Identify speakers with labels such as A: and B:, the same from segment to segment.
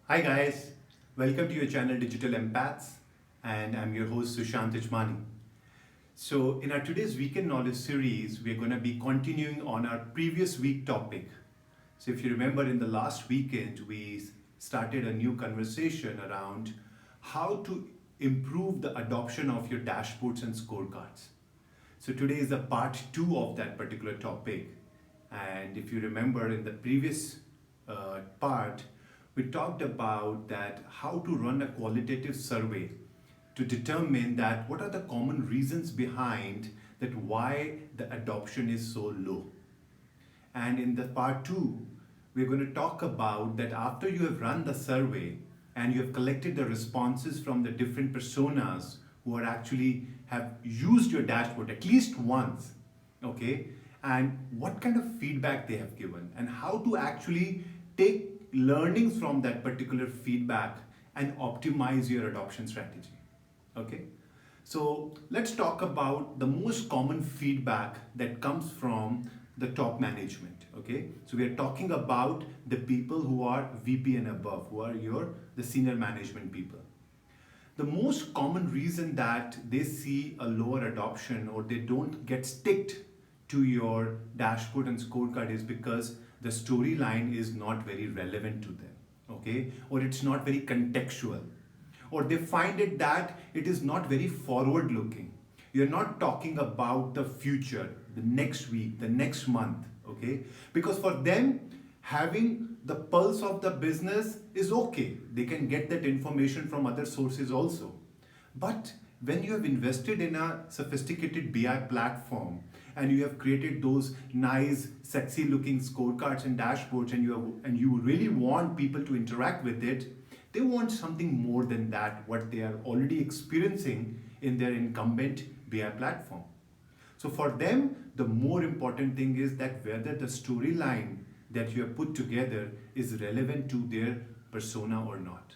A: Hi guys, welcome to your channel Digital Empaths, and I'm your host Sushant Ajmani. So, in our today's weekend knowledge series, we're going to be continuing on our previous week topic. So, if you remember, in the last weekend, we started a new conversation around how to improve the adoption of your dashboards and scorecards. So, today is the part two of that particular topic. And if you remember, in the previous part, we talked about that how to run a qualitative survey to determine that what are the common reasons behind that why the adoption is so low. And in the part two, we're going to talk about that after you have run the survey and you have collected the responses from the different personas who are actually have used your dashboard at least once, okay, and what kind of feedback they have given and how to actually take learnings from that particular feedback and optimize your adoption strategy. Okay, so let's talk about the most common feedback that comes from the top management. Okay, so we are talking about the people who are VP and above, who are your the senior management people. The most common reason that they see a lower adoption or they don't get sticked to your dashboard and scorecard is because the storyline is not very relevant to them, okay, or it's not very contextual, or they find it that it is not very forward looking. You're not talking about the future, the next week, the next month, okay, because for them having the pulse of the business is okay. They can get that information from other sources also. But when you have invested in a sophisticated BI platform and you have created those nice, sexy looking scorecards and dashboards, and you really want people to interact with it, they want something more than that, what they are already experiencing in their incumbent BI platform. So for them, the more important thing is that whether the storyline that you have put together is relevant to their persona or not.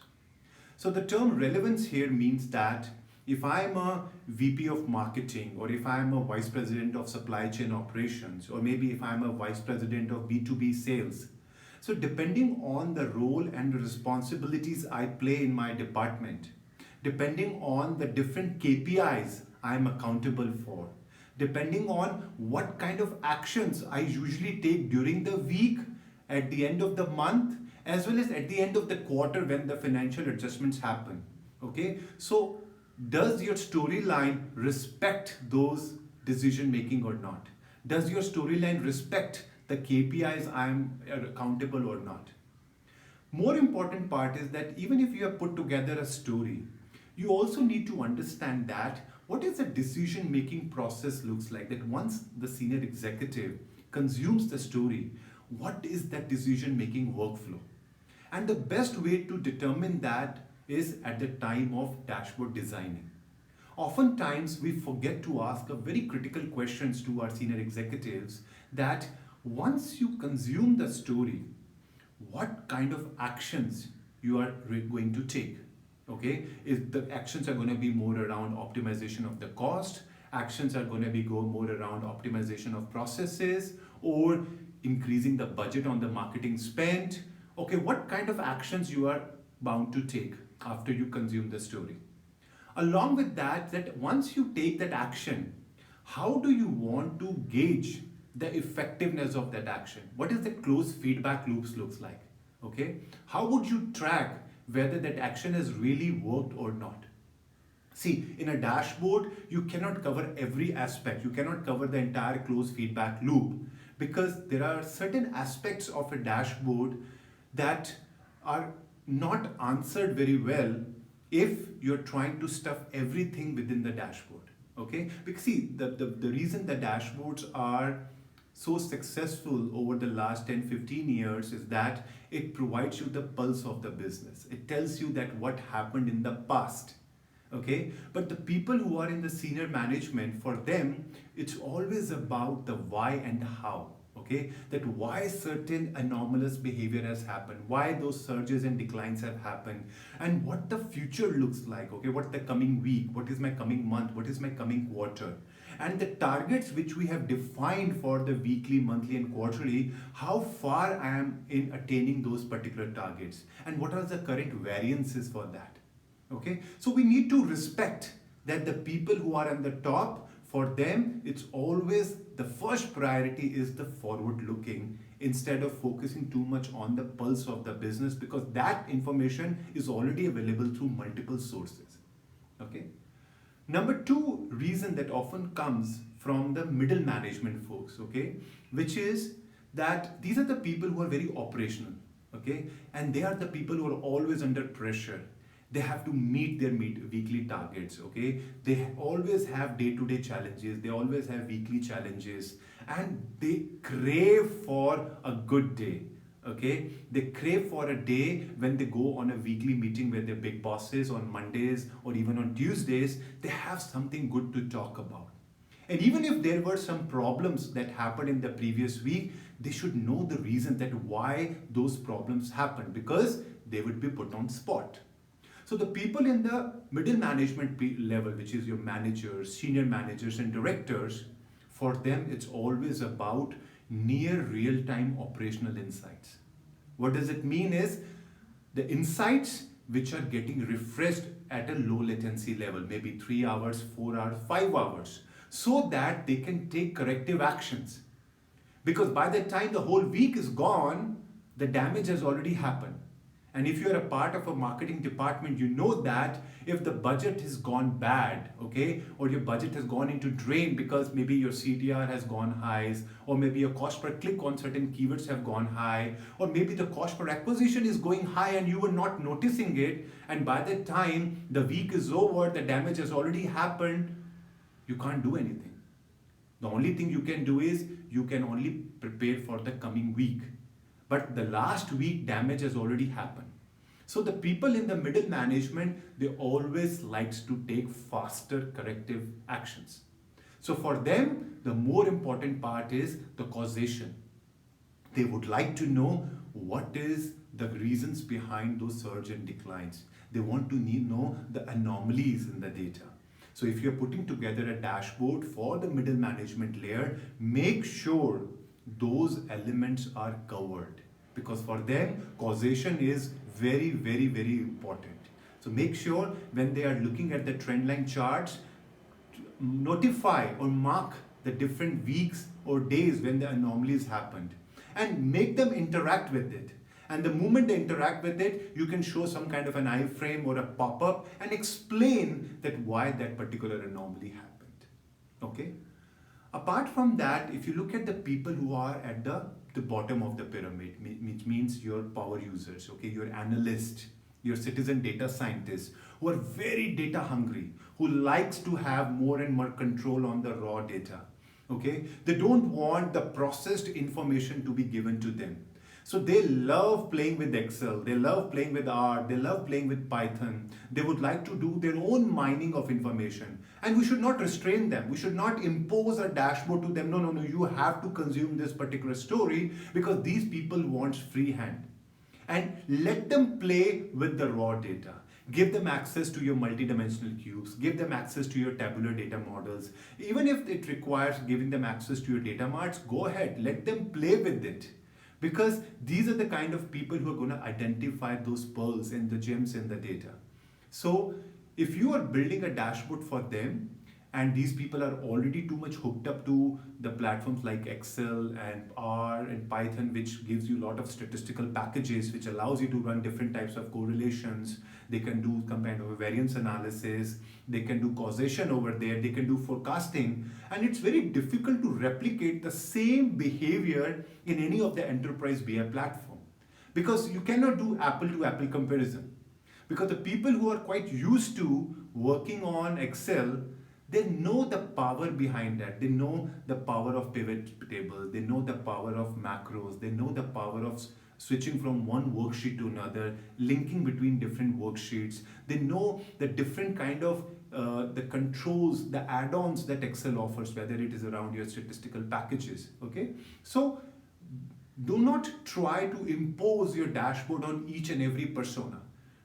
A: So the term relevance here means that if I'm a VP of marketing, or if I'm a vice president of supply chain operations, or maybe if I'm a vice president of B2B sales, so depending on the role and the responsibilities I play in my department, depending on the different KPIs I'm accountable for, depending on what kind of actions I usually take during the week, at the end of the month, as well as at the end of the quarter when the financial adjustments happen. Okay, so does your storyline respect those decision making or not? Does your storyline respect the KPIs I'm accountable or not? More important part is that even if you have put together a story, you also need to understand that what is the decision making process looks like, that once the senior executive consumes the story, what is that decision making workflow? And the best way to determine that is at the time of dashboard designing. Oftentimes, we forget to ask a very critical questions to our senior executives that once you consume the story, what kind of actions you are going to take. Okay, is the actions are going to be more around optimization of the cost, actions are going to be go more around optimization of processes, or increasing the budget on the marketing spend. Okay, what kind of actions you are bound to take after you consume the story. Along with that, that once you take that action, how do you want to gauge the effectiveness of that action? What is the closed feedback loops looks like? Okay, how would you track whether that action has really worked or not? See, in a dashboard, you cannot cover every aspect. You cannot cover the entire closed feedback loop because there are certain aspects of a dashboard that are not answered very well if you're trying to stuff everything within the dashboard. Okay, because see, the reason the dashboards are so successful over the last 10-15 years is that it provides you the pulse of the business. It tells you that what happened in the past. Okay, but the people who are in the senior management, for them it's always about the why and how. Okay, that why certain anomalous behavior has happened, why those surges and declines have happened, and what the future looks like. Okay, what the coming week, what is my coming month, what is my coming quarter, and the targets which we have defined for the weekly, monthly, and quarterly, how far I am in attaining those particular targets, and what are the current variances for that. Okay, so we need to respect that the people who are on the top, for them, it's always the first priority is the forward looking instead of focusing too much on the pulse of the business, because that information is already available through multiple sources. Okay. Number two reason that often comes from the middle management folks, okay, which is that these are the people who are very operational, okay, and they are the people who are always under pressure. They have to meet their weekly targets, okay. They always have day-to-day challenges. They always have weekly challenges, and they crave for a good day. Okay, they crave for a day when they go on a weekly meeting with their big bosses on Mondays or even on Tuesdays. They have something good to talk about. And even if there were some problems that happened in the previous week, they should know the reason that why those problems happened, because they would be put on spot. So the people in the middle management level, which is your managers, senior managers and directors, for them it's always about near real-time operational insights. What does it mean is the insights which are getting refreshed at a low latency level, maybe 3 hours, 4 hours, 5 hours, so that they can take corrective actions. Because by the time the whole week is gone, the damage has already happened. And if you're a part of a marketing department, you know that if the budget has gone bad, okay, or your budget has gone into drain because maybe your CTR has gone high, or maybe your cost per click on certain keywords have gone high, or maybe the cost per acquisition is going high and you were not noticing it, and by the time the week is over, the damage has already happened, you can't do anything. The only thing you can do is you can only prepare for the coming week. But the last week damage has already happened. So the people in the middle management, they always likes to take faster corrective actions. So for them, the more important part is the causation. They would like to know what is the reasons behind those surge and declines. They want to know the anomalies in the data. So if you're putting together a dashboard for the middle management layer, make sure those elements are covered, because for them causation is very, very, very important. So make sure when they are looking at the trend line charts, notify or mark the different weeks or days when the anomalies happened, and make them interact with it. And the moment they interact with it, you can show some kind of an iframe or a pop-up and explain that why that particular anomaly happened. Okay. Apart from that, if you look at the people who are at the bottom of the pyramid, which means your power users, okay, your analysts, your citizen data scientists, who are very data hungry, who likes to have more and more control on the raw data, okay, they don't want the processed information to be given to them. So they love playing with Excel, they love playing with R, they love playing with Python. They would like to do their own mining of information. And we should not restrain them. We should not impose a dashboard to them. No, no, no, you have to consume this particular story, because these people want free hand. And let them play with the raw data. Give them access to your multidimensional cubes. Give them access to your tabular data models. Even if it requires giving them access to your data marts, go ahead, let them play with it. Because these are the kind of people who are going to identify those pearls and the gems in the data. So if you are building a dashboard for them, and these people are already too much hooked up to the platforms like Excel and R and Python, which gives you a lot of statistical packages, which allows you to run different types of correlations. They can do some kind of a variance analysis. They can do causation over there. They can do forecasting. And it's very difficult to replicate the same behavior in any of the enterprise BI platform, because you cannot do apple to apple comparison. Because the people who are quite used to working on Excel, they know the power behind that. They know the power of pivot tables. They know the power of macros. They know the power of switching from one worksheet to another, linking between different worksheets. They know the different kind of the controls, the add-ons that Excel offers, whether it is around your statistical packages. Okay, so do not try to impose your dashboard on each and every persona.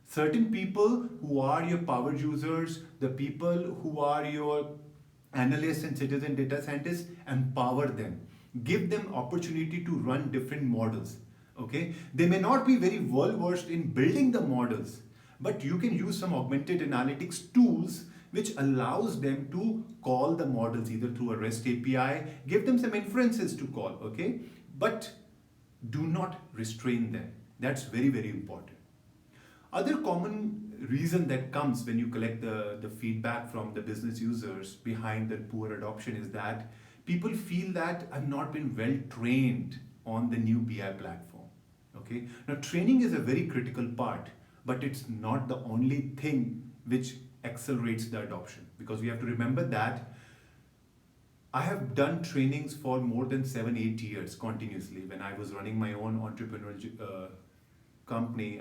A: Certain people who are your power users, the people who are your analysts and citizen data scientists, empower them, give them opportunity to run different models. Okay, they may not be very well versed in building the models, but you can use some augmented analytics tools which allows them to call the models either through a REST API, give them some inferences to call. Okay, but do not restrain them. That's very, very important. Other common reason that comes when you collect the feedback from the business users behind the poor adoption is that people feel that I've not been well trained on the new BI platform. Okay. Now training is a very critical part, but it's not the only thing which accelerates the adoption, because we have to remember that I have done trainings for more than 7-8 years continuously when I was running my own entrepreneurial company.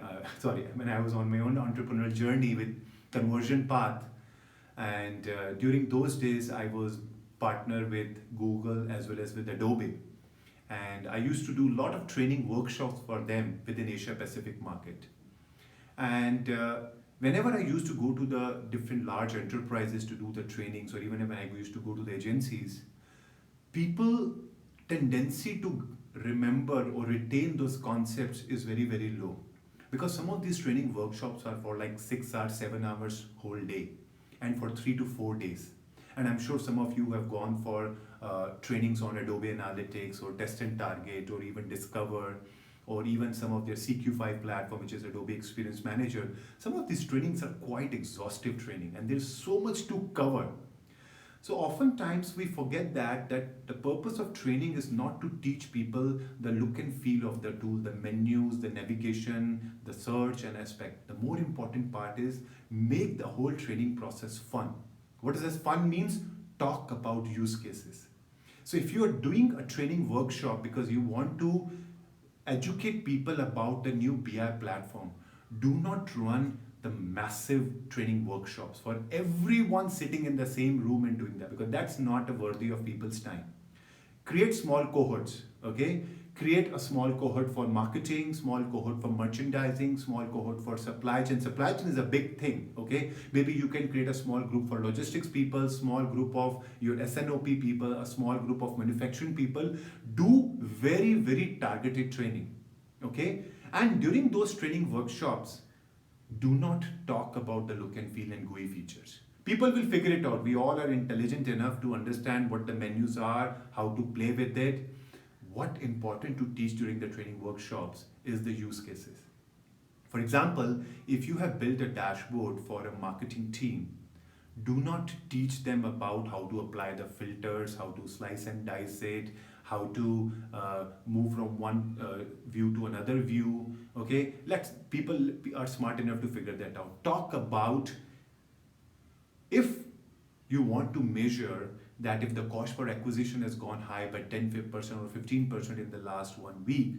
A: When I was on my own entrepreneurial journey with Conversion Path, and during those days I was partner with Google as well as with Adobe, and I used to do a lot of training workshops for them within Asia Pacific market. And whenever I used to go to the different large enterprises to do the trainings, or even when I used to go to the agencies, people tendency to remember or retain those concepts is very, very low, because some of these training workshops are for like 6 hours 7 hours whole day, and for 3 to 4 days. And I'm sure some of you have gone for trainings on Adobe Analytics or Test and Target or even Discover, or even some of their CQ5 platform, which is Adobe Experience Manager. Some of these trainings are quite exhaustive training, and there's so much to cover. So oftentimes we forget that the purpose of training is not to teach people the look and feel of the tool, the menus, the navigation, the search and aspect. The more important part is make the whole training process fun. What does this fun means? Talk about use cases. So if you are doing a training workshop because you want to educate people about the new BI platform, do not run the massive training workshops for everyone sitting in the same room and doing that, because that's not worthy of people's time. Create small cohorts. Okay, create a small cohort for marketing, small cohort for merchandising, small cohort for supply chain. Supply chain is a big thing. Okay, maybe you can create a small group for logistics people, small group of your SNOP people, a small group of manufacturing people. Do very, very targeted training. Okay, and during those training workshops, do not talk about the look and feel and GUI features. People will figure it out. We all are intelligent enough to understand what the menus are, how to play with it. What important to teach during the training workshops is the use cases. For example, if you have built a dashboard for a marketing team, do not teach them about how to apply the filters, how to slice and dice it, how to move from one view to another view. Okay, people are smart enough to figure that out. Talk about, if you want to measure that if the cost per acquisition has gone high by 10% or 15% in the last 1 week,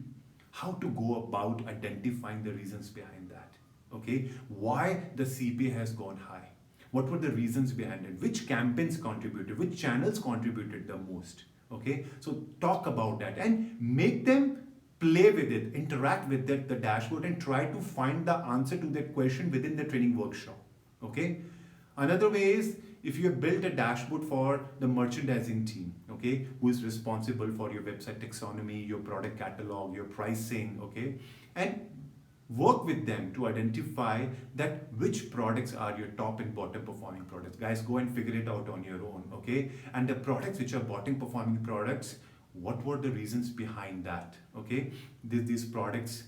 A: how to go about identifying the reasons behind that. Okay, why the CPA has gone high. What were the reasons behind it? Which campaigns contributed? Which channels contributed the most? Okay, so talk about that and make them play with it, interact with the dashboard, and try to find the answer to that question within the training workshop. Okay, another way is if you have built a dashboard for the merchandising team, okay, who is responsible for your website taxonomy, your product catalog, your pricing, okay, and work with them to identify that which products are your top and bottom performing products. Guys, go and figure it out on your own, okay? And the products which are bottom performing products, what were the reasons behind that, okay? These products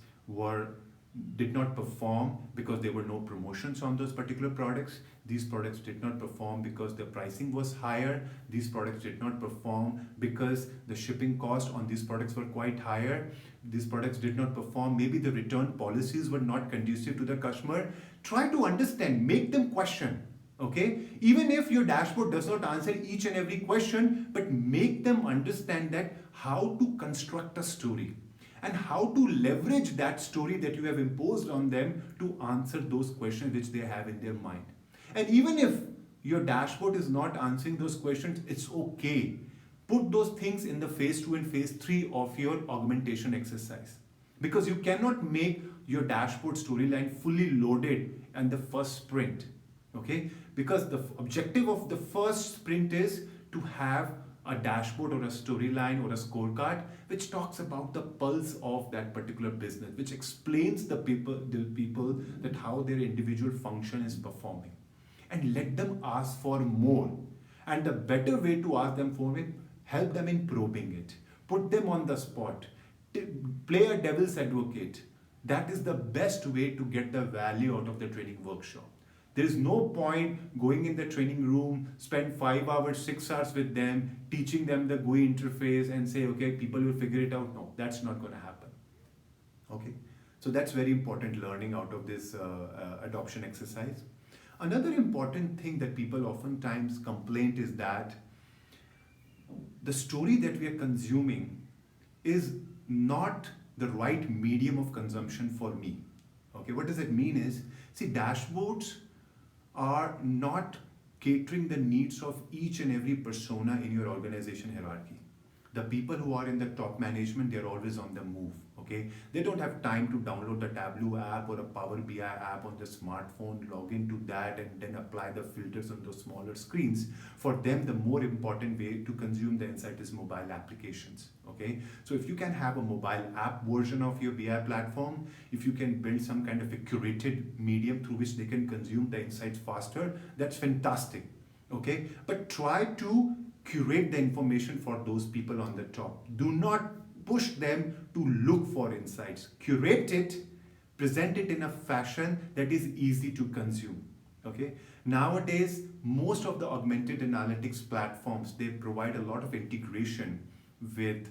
A: did not perform because there were no promotions on those particular products. These products did not perform because the pricing was higher. These products did not perform because the shipping cost on these products were quite higher. These products did not perform. Maybe the return policies were not conducive to the customer. Try to understand, make them question. Okay, even if your dashboard does not answer each and every question, but make them understand that how to construct a story and how to leverage that story that you have imposed on them to answer those questions which they have in their mind. And even if your dashboard is not answering those questions, it's okay. Put those things in the phase 2 and phase 3 of your augmentation exercise, because you cannot make your dashboard storyline fully loaded in the first sprint. Okay, because the objective of the first sprint is to have a dashboard or a storyline or a scorecard which talks about the pulse of that particular business, which explains the people that how their individual function is performing, and let them ask for more. And the better way to ask them for it, help them in probing it, put them on the spot, play a devil's advocate. That is the best way to get the value out of the training workshop. There is no point going in the training room, spend 5 hours, 6 hours with them, teaching them the GUI interface and say, okay, people will figure it out. No, that's not going to happen. Okay, so that's very important learning out of this adoption exercise. Another important thing that people oftentimes complain is that the story that we are consuming is not the right medium of consumption for me. Okay, what does it mean is, see, dashboards are not catering the needs of each and every persona in your organization hierarchy. The people who are in the top management, they're always on the move. Okay, they don't have time to download the Tableau app or a Power BI app on the smartphone, log into that, and then apply the filters on those smaller screens. For them, the more important way to consume the insight is mobile applications. Okay, so if you can have a mobile app version of your BI platform, if you can build some kind of a curated medium through which they can consume the insights faster, that's fantastic. Okay, but try to curate the information for those people on the top. Do not push them to look for insights. Curate it, present it in a fashion that is easy to consume. Okay. Nowadays, most of the augmented analytics platforms, they provide a lot of integration with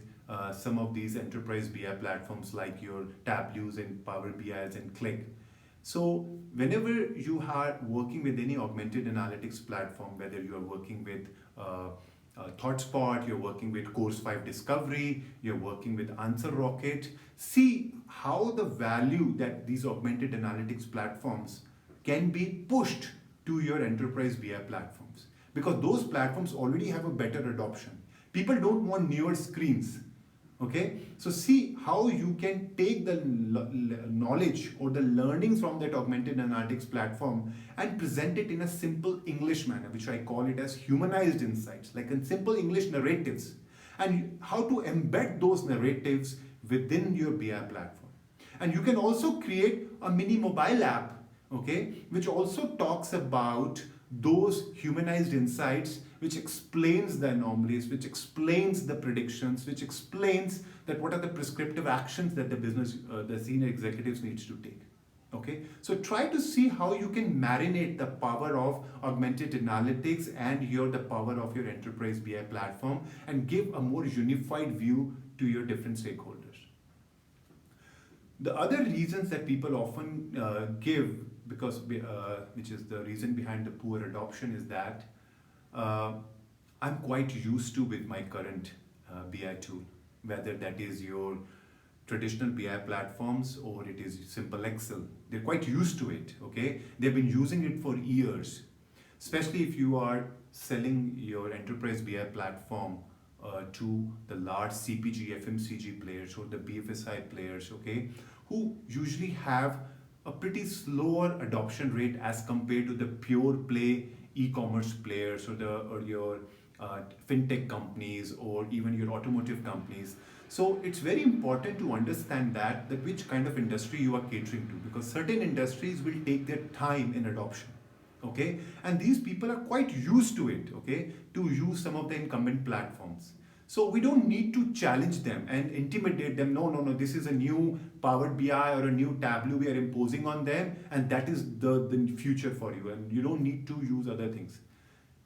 A: some of these enterprise BI platforms like your Tableaus and Power BIs and Click. So whenever you are working with any augmented analytics platform, whether you are working with ThoughtSpot, you're working with Course 5 Discovery, you're working with Answer Rocket, see how the value that these augmented analytics platforms can be pushed to your enterprise BI platforms. Because those platforms already have a better adoption. People don't want newer screens. Okay, so see how you can take the knowledge or the learnings from that augmented analytics platform and present it in a simple English manner, which I call it as humanized insights, like in simple English narratives, and how to embed those narratives within your BI platform. And you can also create a mini mobile app, okay, which also talks about those humanized insights, which explains the anomalies, which explains the predictions, which explains that what are the prescriptive actions that the business, the senior executives needs to take. Okay, so try to see how you can marinate the power of augmented analytics and the power of your enterprise BI platform and give a more unified view to your different stakeholders. The other reasons that people often give, because which is the reason behind the poor adoption, is that I'm quite used to with my current BI tool, whether that is your traditional BI platforms or it is simple Excel. They're quite used to it. Okay, they've been using it for years, especially if you are selling your enterprise BI platform to the large CPG, FMCG players or the BFSI players, okay, who usually have a pretty slower adoption rate as compared to the pure play e-commerce players or your fintech companies or even your automotive companies. So it's very important to understand that which kind of industry you are catering to, because certain industries will take their time in adoption. Okay, and these people are quite used to it, okay, to use some of the incumbent platforms. So we don't need to challenge them and intimidate them. No, this is a new Power BI or a new Tableau we are imposing on them, and that is the future for you, and you don't need to use other things.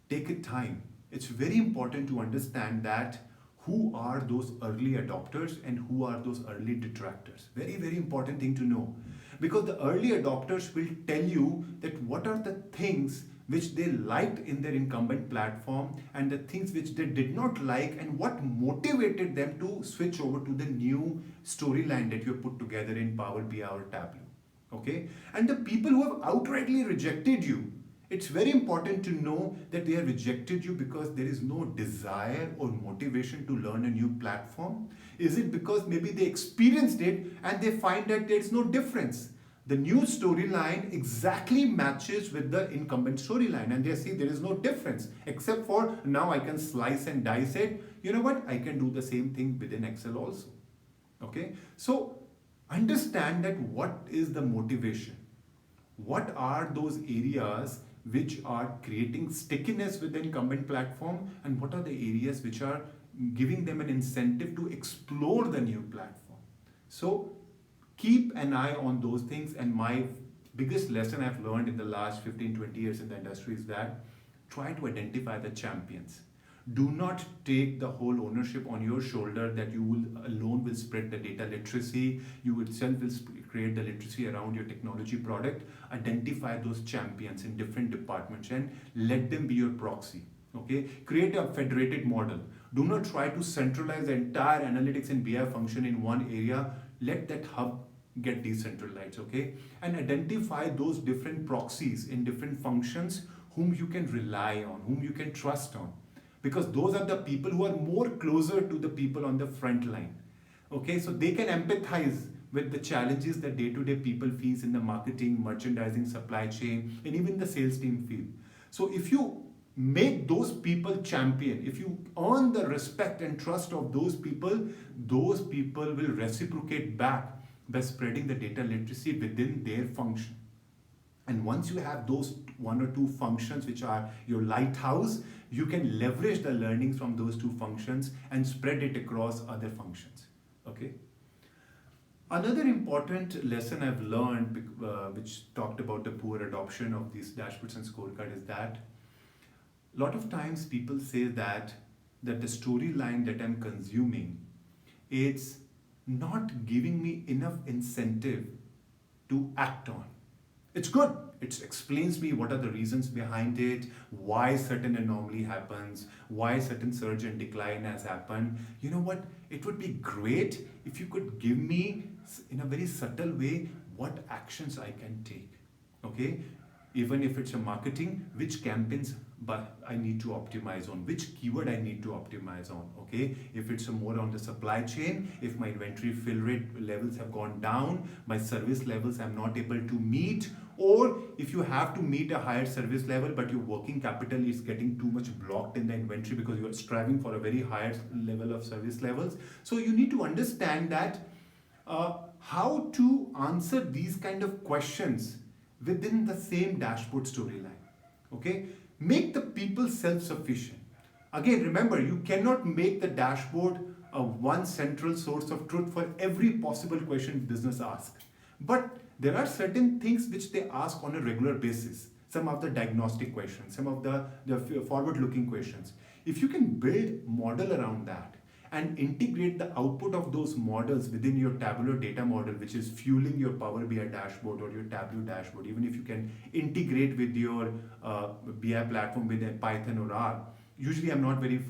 A: Take it time. It's very important to understand that who are those early adopters and who are those early detractors. Very, very important thing to know. Because the early adopters will tell you that what are the things which they liked in their incumbent platform and the things which they did not like, and what motivated them to switch over to the new storyline that you have put together in Power BI or Tableau. Okay? And the people who have outrightly rejected you, it's very important to know that they have rejected you because there is no desire or motivation to learn a new platform. Is it because maybe they experienced it and they find that there's no difference? The new storyline exactly matches with the incumbent storyline, and they see there is no difference except for now I can slice and dice it. You know what? I can do the same thing within Excel also. Okay, so understand that what is the motivation, what are those areas which are creating stickiness with the incumbent platform, and what are the areas which are giving them an incentive to explore the new platform. So keep an eye on those things. And my biggest lesson I've learned in the last 15-20 years in the industry is that try to identify the champions. Do not take the whole ownership on your shoulder that you will alone will spread the data literacy. You itself will create the literacy around your technology product. Identify those champions in different departments and let them be your proxy. Okay, create a federated model. Do not try to centralize the entire analytics and BI function in one area. Let that hub get decentralized. Okay, and identify those different proxies in different functions whom you can rely on, whom you can trust on, because those are the people who are more closer to the people on the front line. Okay, so they can empathize with the challenges that day-to-day people face in the marketing, merchandising, supply chain, and even the sales team feel. So if you make those people champion, if you earn the respect and trust of those people will reciprocate back by spreading the data literacy within their function. And once you have those one or two functions which are your lighthouse, you can leverage the learnings from those two functions and spread it across other functions. Okay. Another important lesson I've learned, which talked about the poor adoption of these dashboards and scorecard, is that a lot of times people say that the storyline that I'm consuming, it's not giving me enough incentive to act on. It's good. It explains me what are the reasons behind it, why certain anomaly happens, why certain surge and decline has happened. You know what? It would be great if you could give me in a very subtle way what actions I can take. Okay? Even if it's a marketing, which campaigns but I need to optimize on, which keyword I need to optimize on. Okay, if it's more on the supply chain, if my inventory fill rate levels have gone down, my service levels I'm not able to meet, or if you have to meet a higher service level but your working capital is getting too much blocked in the inventory because you are striving for a very higher level of service levels. So you need to understand that how to answer these kind of questions within the same dashboard storyline. Okay, make the people self-sufficient. Again, remember, you cannot make the dashboard a one central source of truth for every possible question business asks. But there are certain things which they ask on a regular basis. Some of the diagnostic questions, some of the forward-looking questions. If you can build model around that and integrate the output of those models within your tabular data model, which is fueling your Power BI dashboard or your Tableau dashboard, even if you can integrate with your BI platform with Python or R. Usually I'm not very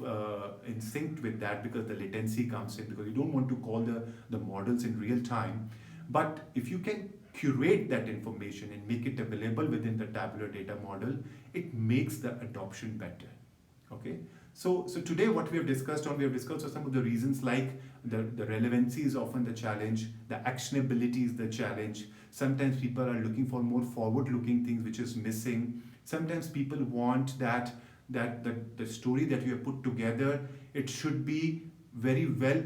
A: in sync with that because the latency comes in, because you don't want to call the models in real time. But if you can curate that information and make it available within the tabular data model, it makes the adoption better. Okay. So today what we have discussed some of the reasons, like the relevancy is often the challenge, the actionability is the challenge. Sometimes people are looking for more forward-looking things which is missing. Sometimes people want that the story that you have put together, it should be very well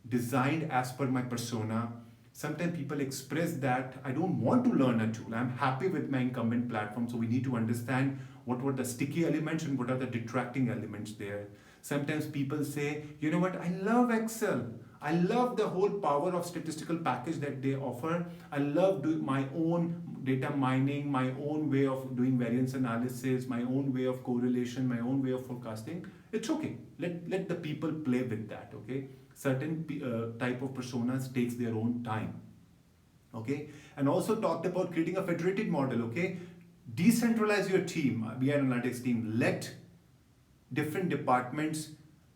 A: designed as per my persona. Sometimes people express that I don't want to learn a tool. I'm happy with my incumbent platform. So we need to understand what were the sticky elements and what are the detracting elements there. Sometimes people say, you know what, I love Excel. I love the whole power of statistical package that they offer. I love doing my own data mining, my own way of doing variance analysis, my own way of correlation, my own way of forecasting. It's okay. Let the people play with that, okay? Certain type of personas takes their own time, okay? And also talked about creating a federated model, okay? Decentralize your team, BI analytics team. Let different departments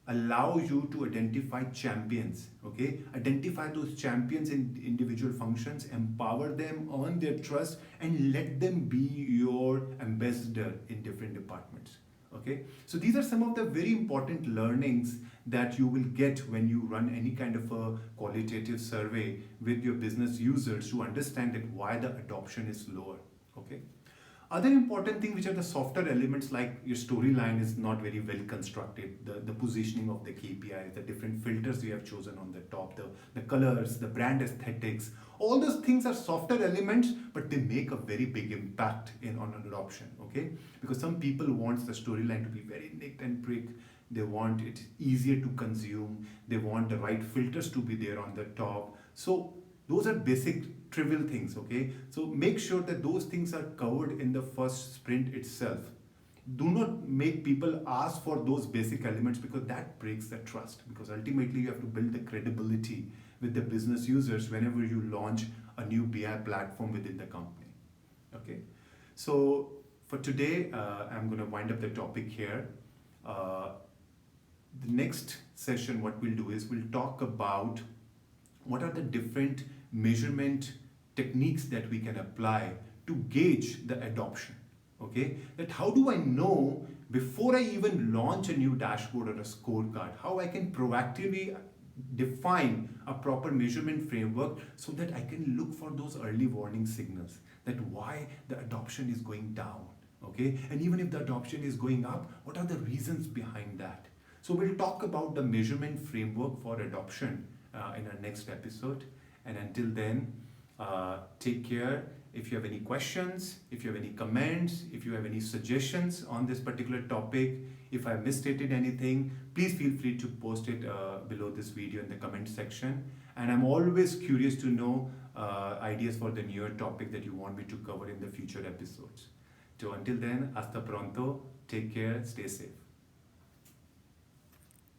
A: allow you to identify champions, okay? Identify those champions in individual functions, empower them, earn their trust, and let them be your ambassador in different departments, Okay, so these are some of the very important learnings that you will get when you run any kind of a qualitative survey with your business users to understand that why the adoption is lower. Okay, other important thing, which are the softer elements, like your storyline is not very well constructed, the positioning of the KPIs, the different filters you have chosen on the top, the colors, the brand aesthetics, all those things are softer elements, but they make a very big impact on an adoption. Okay, because some people want the storyline to be very nicked and prick. They want it easier to consume. They want the right filters to be there on the top. So those are basic trivial things. Okay, so make sure that those things are covered in the first sprint itself. Do not make people ask for those basic elements, because that breaks the trust, because ultimately you have to build the credibility with the business users whenever you launch a new BI platform within the company. Okay, so for today, I'm going to wind up the topic here. The next session, what we'll do is we'll talk about what are the different measurement techniques that we can apply to gauge the adoption. Okay, that how do I know before I even launch a new dashboard or a scorecard, how I can proactively define a proper measurement framework so that I can look for those early warning signals that why the adoption is going down. Okay, and even if the adoption is going up, what are the reasons behind that? So we'll talk about the measurement framework for adoption in our next episode. And until then, take care. If you have any questions, if you have any comments, if you have any suggestions on this particular topic, if I misstated anything, please feel free to post it below this video in the comment section. And I'm always curious to know ideas for the newer topic that you want me to cover in the future episodes. So until then, hasta pronto, take care, stay safe.